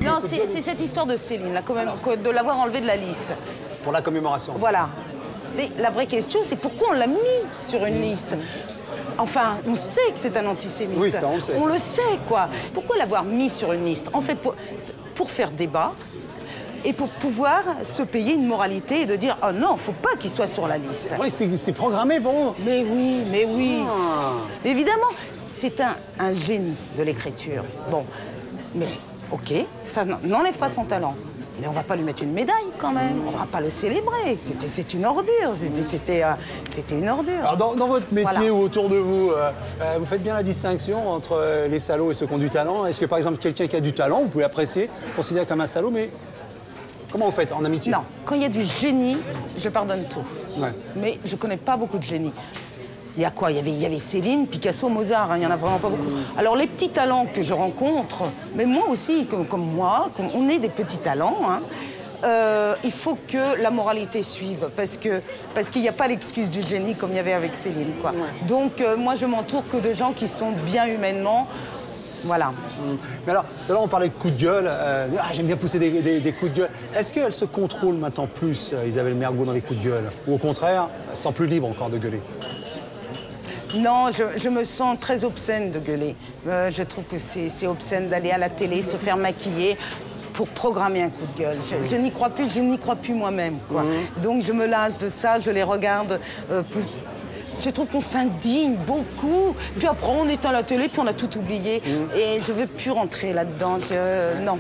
Non, c'est cette histoire de Céline, là, quand même, de l'avoir enlevé de la liste. Pour la commémoration. Voilà. Mais la vraie question, c'est pourquoi on l'a mis sur une liste? Enfin, on sait que c'est un antisémite. Oui, ça, on le sait. On le sait, quoi. Pourquoi l'avoir mis sur une liste? En fait, pour faire débat et pour pouvoir se payer une moralité et de dire « Oh non, faut pas qu'il soit sur la liste. » Oui, c'est programmé pour vous. Mais oui, mais oui. Ah. Évidemment, c'est un génie de l'écriture. Bon, mais ok, ça n'enlève pas son talent. Mais on va pas lui mettre une médaille quand même, on va pas le célébrer. C'est une ordure, c'était une ordure. Alors dans votre métier Voilà. ou autour de vous, vous faites bien la distinction entre les salauds et ceux qui ont du talent. Est-ce que par exemple quelqu'un qui a du talent, vous pouvez l'apprécier, considérer comme un salaud, mais comment vous faites en amitié? Non, quand il y a du génie, je pardonne tout. Ouais. Mais je connais pas beaucoup de génies. Il y a quoi? Il y avait Céline, Picasso, Mozart, hein, il y en a vraiment pas beaucoup. Alors les petits talents que je rencontre, mais moi aussi, comme moi, on est des petits talents, hein, il faut que la moralité suive, parce qu'il n'y a pas l'excuse du génie comme il y avait avec Céline, quoi. Ouais. Donc moi je m'entoure que de gens qui sont bien humainement. Voilà. Mais alors, tout à l'heure on parlait de coups de gueule. J'aime bien pousser des coups de gueule. Est-ce qu'elle se contrôle maintenant plus, Isabelle Mergo, dans les coups de gueule? Ou au contraire, elle se sent plus libre encore de gueuler? Non, je me sens très obscène de gueuler. Je trouve que c'est obscène d'aller à la télé, se faire maquiller pour programmer un coup de gueule. Je n'y crois plus, je n'y crois plus moi-même, quoi. Donc je me lasse de ça, je les regarde. Je trouve qu'on s'indigne beaucoup. Puis après, on éteint la télé, puis on a tout oublié. Et je veux plus rentrer là-dedans. Non.